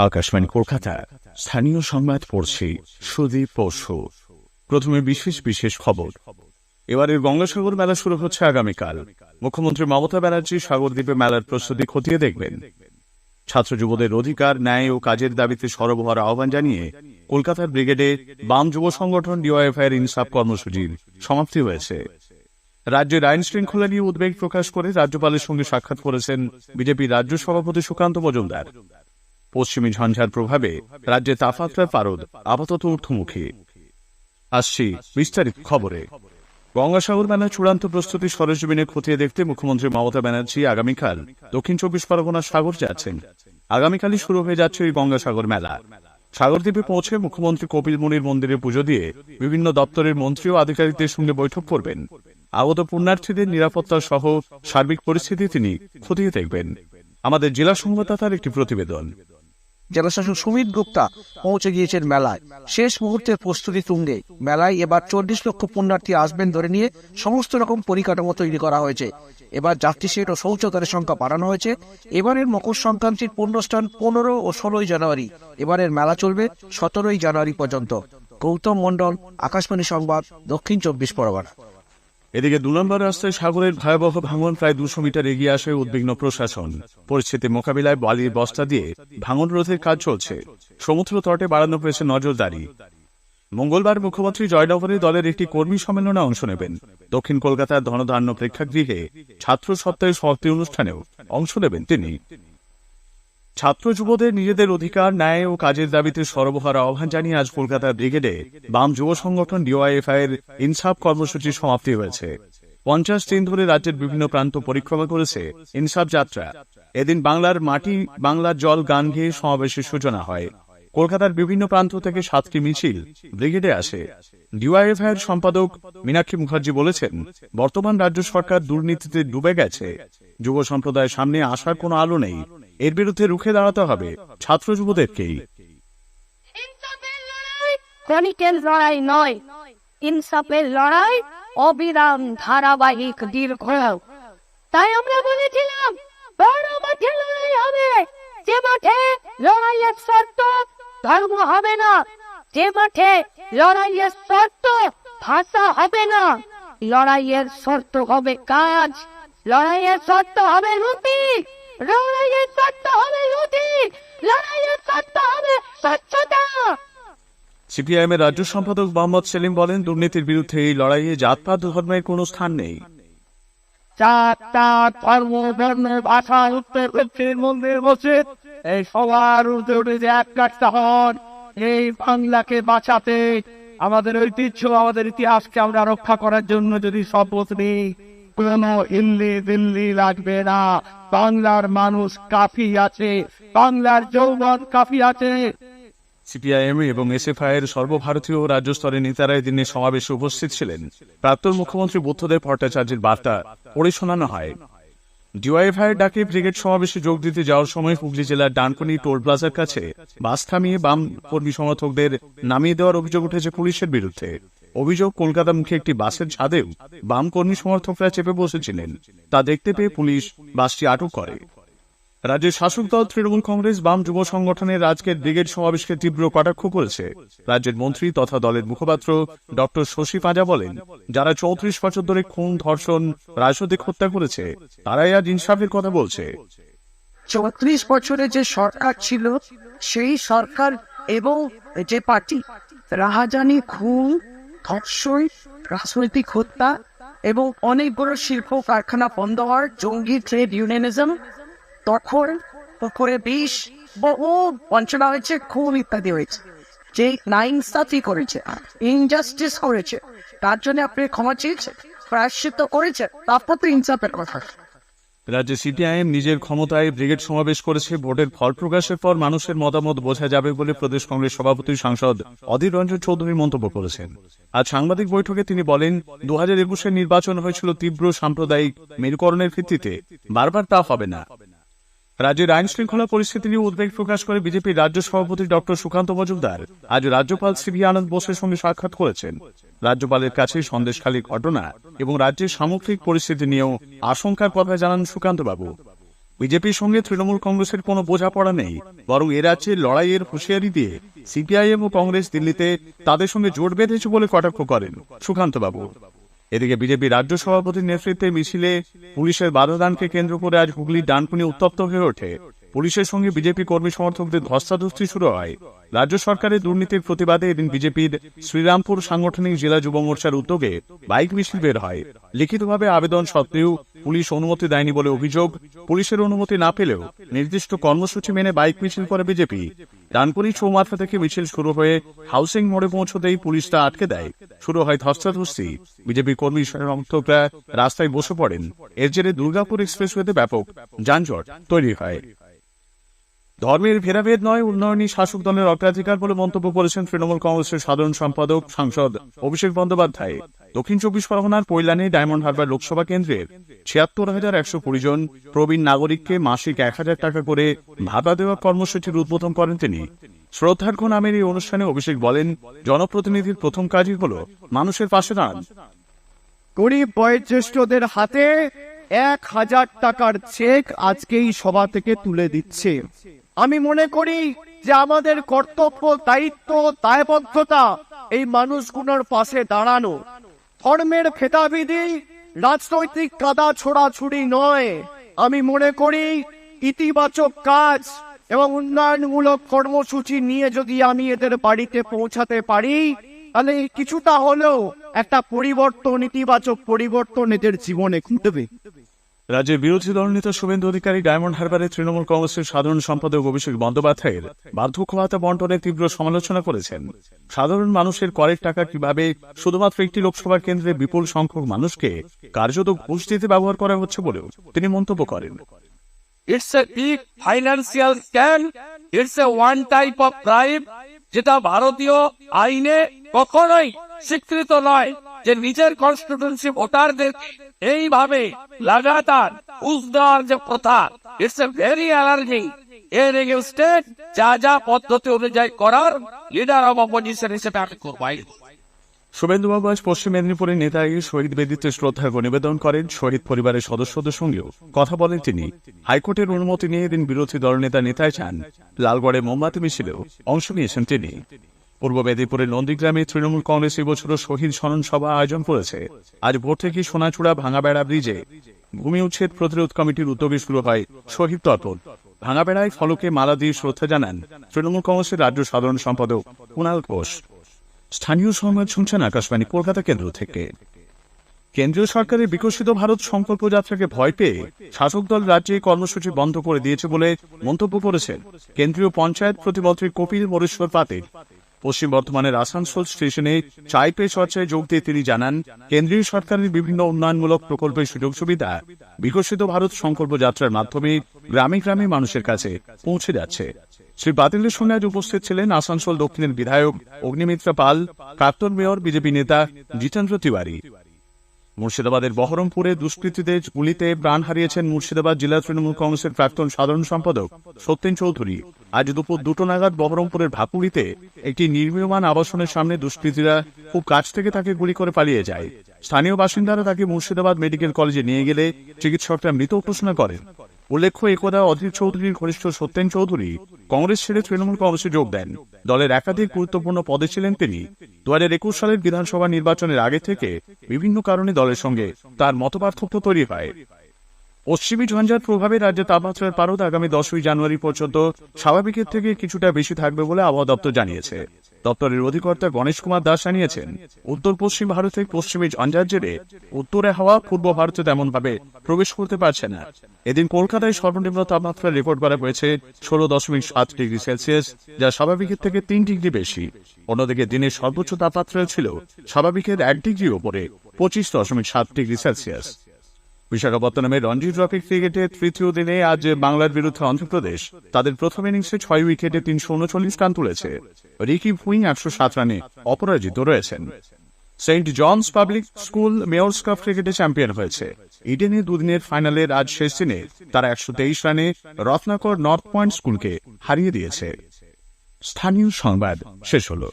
আকাশবাণী কলকাতা স্থানীয় সংবাদ পড়ছি সুদীপ পশু। প্রথমে বিশেষ বিশেষ খবর। এবারের গঙ্গাসাগর মেলা শুরু হচ্ছে আগামীকাল। মুখ্যমন্ত্রী মমতা ব্যানার্জি সাগরদ্বীপে মেলার প্রস্তুতি খতিয়ে দেখবেন। ছাত্র যুবদের অধিকার, ন্যায় ও কাজের দাবিতে সরব হওয়ার আহ্বান জানিয়ে কলকাতার ব্রিগেডে বাম যুব সংগঠন ডিওয়াইএফআই এর ইনসাফ কর্মসূচির সমাপ্তি হয়েছে। রাজ্যের আইন শৃঙ্খলা নিয়ে উদ্বেগ প্রকাশ করে রাজ্যপালের সঙ্গে সাক্ষাৎ করেছেন বিজেপির রাজ্য সভাপতি সুকান্ত মজুমদার। পশ্চিমী ঝঞ্ঝার প্রভাবে রাজ্যে তাপমাত্রার পারদ আপাতত ঊর্ধ্বমুখী। আসছি বিস্তারিত খবরে। গঙ্গাসাগর মেলার চূড়ান্ত প্রস্তুতি সরেজমিনে খতিয়ে দেখতে মুখ্যমন্ত্রী মমতা ব্যানার্জি আগামীকাল দক্ষিণ চব্বিশ পরগনার সাগর যাচ্ছেন। আগামীকালই শুরু হয়ে যাচ্ছে এই গঙ্গাসাগর মেলা। সাগরদ্বীপে পৌঁছে মুখ্যমন্ত্রী কপিল মুনির মন্দিরে পুজো দিয়ে বিভিন্ন দপ্তরের মন্ত্রী ও আধিকারিকদের সঙ্গে বৈঠক করবেন। আগত পুণ্যার্থীদের নিরাপত্তা সহ সার্বিক পরিস্থিতি তিনি খতিয়ে দেখবেন। আমাদের জেলা সংবাদদাতার একটি প্রতিবেদন। জেলাশাসক সুমিত গুপ্তা পৌঁছে গিয়েছেন মেলায়। শেষ মুহূর্তের প্রস্তুতি তুঙ্গে। মেলায় এবার 40 লক্ষ পুণ্যার্থী আসবেন ধরে নিয়ে সমস্ত রকম পরিকাঠামো তৈরি করা হয়েছে। এবার যাত্রী সেট ও শৌচাগারের সংখ্যা বাড়ানো হয়েছে। এবারের মকর সংক্রান্তির পুণ্যস্থান 15 ও 16 জানুয়ারি। এবারের মেলা চলবে 17 জানুয়ারি পর্যন্ত। গৌতম মণ্ডল, আকাশবাণী সংবাদ, দক্ষিণ 24 পরগনা। এদিকে 2 নম্বর রাস্তায় সাগরের ভয়াবহ ভাঙন প্রায় 200 মিটার এগিয়ে আসে উদ্বিগ্ন প্রশাসন। পরিস্থিতি মোকাবিলায় বালির বস্তা দিয়ে ভাঙন রোধের কাজ চলছে। সমুদ্র তটে বাড়ানো হয়েছে নজরদারি। মঙ্গলবার মুখ্যমন্ত্রী জয়নগরে দলের একটি কর্মী সম্মেলনে অংশ নেবেন। দক্ষিণ কলকাতার ধনধান্য প্রেক্ষাগৃহে ছাত্র সপ্তাহের সমাপ্তি অনুষ্ঠানেও অংশ নেবেন তিনি। ছাত্র যুবদের নিজেদের অধিকার, ন্যায় ও কাজের দাবিতে সরব হওয়ার আহ্বান জানিয়ে আজ কলকাতার ব্রিগেডে বাম যুব সংগঠন ডিওয়াইএফআই এর ইনসাফ কর্মসূচির সমাপ্তি হয়েছে। 50 দিন ধরে রাজ্যের বিভিন্ন প্রান্ত পরিক্রমা করেছে ইনসাফ যাত্রা। এদিন বাংলার মাটি বাংলার জল গান গেয়ে সমাবেশের সূচনা হয়। কলকাতার বিভিন্ন প্রান্ত থেকে 7টি মিছিল ব্রিগেডে আসে। ডিওয়াইএফআই এর সম্পাদক মীনাক্ষী মুখার্জি বলেছেন, বর্তমান রাজ্য সরকার দুর্নীতিতে ডুবে গেছে। যুব সম্প্রদায়ের সামনে আসার কোনো আলো নেই। এর বিরুদ্ধে রুখে দাঁড়াতে হবে ছাত্র যুবদেরকেই। ক্ষণিকের লড়াই নয়, ইনসাফের লড়াই অবিরাম, ধারাবাহিক, দীর্ঘ। তাই আমরা বলেছিলাম বড় মাঠে লড়াই হবে। যে মাঠে লড়াইয়ের শর্ত ধর্ম হবে না, যে মাঠে লড়াইয়ের শর্ত ভাষা হবে না, লড়াইয়ের শর্ত হবে কাজ, লড়াইয়ের শর্ত হবে রুটি, লড়াইয়ের শর্ত হবে রুটি, লড়াইয়ের শর্ত হবে স্বচ্ছতা। সিপিআইএম এর রাজ্য সম্পাদক মোহাম্মদ সেলিম বলেন, দুর্নীতির বিরুদ্ধে এই লড়াইয়ে জাতপাত ধর্মের কোনো স্থান নেই। জাত ধর্ম বর্ণের ভাষায় উত্তর মন্দির বসে এই সবার উঠে উঠেছে এক কাটতে হন এই বাংলাকে বাঁচাতে, আমাদের ঐতিহ্য, আমাদের ইতিহাসকে আমরা রক্ষা করার জন্য যদি শপথ নিই, কোনো হিন্দি দিল্লি লাগবে না। বাংলার মানুষ কাফি আছে, বাংলার যৌবন কাফি আছে। সিপিআইএম এবং এসএফআই এর সর্বভারতীয় রাজ্য স্তরের নেতারা এদিনে সমাবেশে উপস্থিত ছিলেন। প্রাক্তন মুখ্যমন্ত্রী বুদ্ধদেব ভট্টাচার্যের বার্তা পড়ে শোনানো হয়। ডিওয়াইএফআই এর ডাকে ব্রিগেড সমাবেশে যোগ দিতে যাওয়ার সময় হুগলি জেলার ডানকুনি টোল প্লাজার কাছে বাস থামিয়ে বাম কর্মী সমর্থকদের নামিয়ে দেওয়ার অভিযোগ উঠেছে পুলিশের বিরুদ্ধে। অভিযোগ, কলকাতামুখী একটি বাসের ছাদেও বাম কর্মী সমর্থকরা চেপে বসেছিলেন। তা দেখতে পেয়ে পুলিশ বাসটি আটক করে। রাজ্যের শাসক দল তৃণমূল কংগ্রেস বাম যুব সংগঠনের আজকের ব্রিগেড সমাবেশকে তীব্র কটাক্ষ করেছে। রাজ্যের মন্ত্রী তথা দলের মুখপাত্র ডক্টর শশী পাঁজা বলেন, যারা 34 বছর ধরে খুন, ধর্ষণ, রাজনৈতিক হত্যা করেছে তারাই আজ ইনসাফের কথা বলছে। 34 বছরে যে সরকার ছিল সেই সরকার এবং যে পার্টি রাহাজানি, খুন, ধর্ষণ, রাজনৈতিক হত্যা এবং অনেকগুলো শিল্প কারখানা বন্ধ হওয়ার, জঙ্গি ট্রেড ইউনিয়নিজম, তখন পুকুরে বিষ, বহু বঞ্চনা হয়েছে, খুন ইত্যাদি হয়েছে। যে নাইনসাফি করেছে, ইনজাস্টিস করেছে, তার জন্য আপনি ক্ষমা চেয়েছে, প্রায়শ্চিত্ত করেছে, তারপর তো ইনসাফের কথা। রাজ্যে সিপিআইএম নিজের ক্ষমতায় ব্রিগেড সমাবেশ করেছে। ভোটের ফল প্রকাশের পর মানুষের মতামত বোঝা যাবে বলে প্রদেশ কংগ্রেস সভাপতি সাংসদ অধীর রঞ্জন চৌধুরী মন্তব্য করেছেন। আজ সাংবাদিক বৈঠকে তিনি বলেন, 2021-এর নির্বাচন হয়েছিল তীব্র সাম্প্রদায়িক মেরুকরণের ভিত্তিতে, বারবার তা হবে না। রাজ্যের আইন শৃঙ্খলা পরিস্থিতি নিয়ে উদ্বেগ প্রকাশ করে বিজেপির রাজ্য সভাপতি ডক্টর সুকান্ত মজুমদার আজ রাজ্যপাল সিভি আনন্দ বোসের সঙ্গে সাক্ষাৎ করেছেন। রাজ্যপালের কাছে সন্দেশখালীর ঘটনা এবং রাজ্যের সামগ্রিক পরিস্থিতি নিয়েও আশঙ্কার কথা জানান সুকান্ত বাবু। বিজেপির সঙ্গে তৃণমূল কংগ্রেসের কোনো বোঝাপড়া নেই, বরং এ রাজ্যে লড়াইয়ের হুঁশিয়ারি দিয়ে সিপিআইএম ও কংগ্রেস দিল্লিতে তাদের সঙ্গে জোট বেঁধেছে বলে কটাক্ষ করেন সুকান্ত বাবু। এদিকে বিজেপি রাজ্য সভাপতির নেতৃত্বে মিছিলে পুলিশের বাধাদানকে কেন্দ্র করে আজ হুগলির ডানকুনি উত্তপ্ত হয়ে ওঠে। পুলিশের সঙ্গে বিজেপি কর্মী সমর্থকদের ধস্তাধস্তি শুরু হয়। রাজ্য সরকারের দুর্নীতির প্রতিবাদে এদিন বিজেপির শ্রীরামপুর সাংগঠনিক জেলা যুব মোর্চার উদ্যোগে বাইক মিছিল বের হয়। লিখিতভাবে আবেদন সত্ত্বেও পুলিশ অনুমতি দেয়নি বলে অভিযোগ। পুলিশের অনুমতি না পেলেও নির্দিষ্ট কর্মসূচি মেনে বাইক মিছিল করে বিজেপি। ডানকুনি চৌমাথা থেকে মিছিল শুরু হয়ে হাউসিং মোড়ে পৌঁছতেই পুলিশ তা আটকে দেয়। শুরু হয় ধস্তাধস্তি। বিজেপি কর্মী সমর্থকরা রাস্তায় বসে পড়েন। এর জেরে দুর্গাপুর এক্সপ্রেসওয়েতে ব্যাপক যানজট তৈরি হয়। ধর্মের ভেদাভেদ নয়, উন্নয়নই শাসক দলের অগ্রাধিকার বলে মন্তব্য করেছেন তৃণমূল কংগ্রেসের সাধারণ সম্পাদক সাংসদ অভিষেক বন্দ্যোপাধ্যায়। দক্ষিণ চব্বিশ পরগনার কৈলানে ডায়মন্ড হারবার লোকসভা কেন্দ্রের ৭৬,১২০ জন প্রবীণ নাগরিককে মাসিক ১,০০০ টাকা করে ভাতা দেওয়ার কর্মসূচির উদ্বোধন করেন তিনি। শ্রদ্ধার্ঘ্য নামের এই অনুষ্ঠানে অভিষেক বলেন, জনপ্রতিনিধির প্রথম কাজই হল মানুষের পাশে দাঁড়ান। গরিব বয়োজ্যেষ্ঠদের হাতে ১,০০০ টাকার চেক আজকেই সভা থেকে তুলে দিচ্ছে। আমি মনে করি যে আমাদের কর্তব্য, দায়িত্ব, দায়বদ্ধতা এই মানুষগুলোর পাশে দাঁড়ানো। ধর্মের ভেদাভেদি, রাজনৈতিক কাদা ছোড়াছুড়ি নয়। আমি মনে করি ইতিবাচক কাজ এবং উন্নয়নমূলক কর্মসূচি নিয়ে যদি আমি এদের বাড়িতে পৌঁছাতে পারি, তাহলে কিছুটা হলেও একটা পরিবর্তন, ইতিবাচক পরিবর্তন এদের জীবনে ঘটবে। রাজ্যের বিরোধী দলনেতা শুভেন্দু অধিকারী ডায়মন্ড হারবারে তৃণমূল কংগ্রেসের সাধারণ সম্পাদক অভিষেক বন্দ্যোপাধ্যায়ের বার্ধক্য ভাতা বন্টনের তীব্র সমালোচনা করেছেন। সাধারণ মানুষের করের টাকা কিভাবে শুধুমাত্র একটি লোকসভা কেন্দ্রে বিপুল সংখ্যক মানুষকে কার্যত ঘুষ দিতে ব্যবহার করা হচ্ছে বলেও তিনি মন্তব্য করেন। It's a big financial scam. It's a one type of crime, যেটা ভারতীয় আইনে কখনোই স্বীকৃত নয়, যে নিজের কনস্টিটিউন্সি ভোটারদের এইভাবে লাগাতার ঘুষ দেওয়ার যে প্রথা, ইটস এ ভেরি অ্যালার্জিং। এর এগেইনস্টে যা যা পদ্ধতি অনুযায়ী করার লিডার অব অপোজিশন হিসেবে আমি করবো। শুভেন্দুবাবু আজ পশ্চিম মেদিনীপুরের নেতাজি শহীদ বেদিতে শ্রদ্ধার্ঘ্য নিবেদন করেন। শহীদ পরিবারের সদস্যদের সঙ্গেও কথা বলেন তিনি। হাইকোর্টের অনুমতি নিয়ে এদিন বিরোধী দলনেতা নেতায় চান লালগড়ে মোমবাতি মিছিলেও অংশ নিয়েছেন তিনি। পূর্ব মেদিনীপুরের নন্দীগ্রামে তৃণমূল কংগ্রেস এবছরও শহীদ স্মরণ সভা আয়োজন করেছে। আজ ভোর থেকে সোনাচূড়া ভাঙাবেড়া ব্রিজে ভূমি উচ্ছেদ প্রতিরোধ কমিটির উদ্যোগে শুরু হয় শহীদ তর্পণ। ভাঙাবেড়ায় ফলকে মালা দিয়ে শ্রদ্ধা জানান তৃণমূল কংগ্রেসের রাজ্য সাধারণ সম্পাদক কুণাল ঘোষ। স্থানীয় সংবাদ শুনছেন আকাশবাণী কলকাতা কেন্দ্র থেকে। কেন্দ্রীয় সরকারের বিকশিত ভারত সংকল্প যাত্রাকে ভয় পেয়ে শাসক দল রাজ্যে কর্মসূচি বন্ধ করে দিয়েছে বলে মন্তব্য করেছেন কেন্দ্রীয় পঞ্চায়েত প্রতিমন্ত্রী কপিল মরেশ্বর পাতিল। পশ্চিম বর্ধমানের আসানসোল স্টেশনে চায় পে চর্চায় যোগ দিয়ে তিনি জানান, কেন্দ্রীয় সরকারের বিভিন্ন উন্নয়নমূলক প্রকল্পের সুযোগ সুবিধা বিকশিত ভারত সংকল্প যাত্রার মাধ্যমে গ্রামে গ্রামে মানুষের কাছে পৌঁছে যাচ্ছে। শ্রী পাতিলের সঙ্গে আজ উপস্থিত ছিলেন আসানসোল দক্ষিণের বিধায়ক অগ্নিমিত্রা পাল, প্রাক্তন মেয়র বিজেপি নেতা জিতেন্দ্র তিওয়ারি। মুর্শিদাবাদের বহরমপুরে দুষ্কৃতীদের গুলিতে প্রাণ হারিয়েছেন মুর্শিদাবাদ জেলা তৃণমূল কংগ্রেসের প্রাক্তন সাধারণ সম্পাদক সত্যেন চৌধুরী। আজ দুপুর 2টা নাগাদ বহরমপুরের ভাকুড়িতে একটি নির্মীয়মান আবাসনের সামনে দুষ্কৃতীরা খুব কাছ থেকে তাকে গুলি করে পালিয়ে যায়। স্থানীয় বাসিন্দারা তাকে মুর্শিদাবাদ মেডিকেল কলেজে নিয়ে গেলে চিকিৎসকরা মৃত ঘোষণা করেন। উল্লেখ্য, একদা অধীর চৌধুরীর ঘনিষ্ঠ সত্যেন চৌধুরী কংগ্রেস ছেড়ে তৃণমূল কংগ্রেসে যোগ দেন। দলের একাধিক গুরুত্বপূর্ণ পদে ছিলেন তিনি। 2021 সালের বিধানসভা নির্বাচনের আগে থেকে বিভিন্ন কারণে দলের সঙ্গে তার মতপার্থক্য তৈরি হয়। পশ্চিমী ঝঞ্ঝার প্রভাবে রাজ্যে তাপমাত্রার পারদ আগামী 10ই জানুয়ারি পর্যন্ত স্বাভাবিকের থেকে কিছুটা বেশি থাকবে বলে আবহাওয়া দপ্তর জানিয়েছে। দপ্তরের অধিকর্তা গণেশ কুমার দাস জানিয়েছেন, উত্তর পশ্চিম ভারতে পশ্চিমী ঝঞ্ঝার জেরে উত্তরে হাওয়া পূর্ব ভারতে তেমন ভাবে প্রবেশ করতে পারছে না। এদিন কলকাতায় সর্বনিম্ন তাপমাত্রা রেকর্ড করা হয়েছে 16.7 ডিগ্রি সেলসিয়াস, যা স্বাভাবিকের থেকে 3 ডিগ্রি বেশি। অন্যদিকে দিনের সর্বোচ্চ তাপমাত্রা ছিল স্বাভাবিকের 1 ডিগ্রি ওপরে 25.7 ডিগ্রি সেলসিয়াস। বিশাখাপত্তনমে রঞ্জি ট্রফি ক্রিকেটে তৃতীয় দিনে আজ বাংলার বিরুদ্ধে অন্ধ্রপ্রদেশ তাদের প্রথম ইনিংসে 6 উইকেটে 339 রান তুলেছে। রিকি ভুইং 107 রানে অপরাজিত রয়েছেন। Saint John's public school mayor's cup ক্রিকেটে চ্যাম্পিয়ন হয়েছে। ইডেনে দুদিনের ফাইনালের আজ শেষ দিনে তারা 123 রানে রত্নাকর নর্থ পয়েন্ট স্কুলকে হারিয়ে দিয়েছে। স্থানীয় সংবাদ শেষ হলো।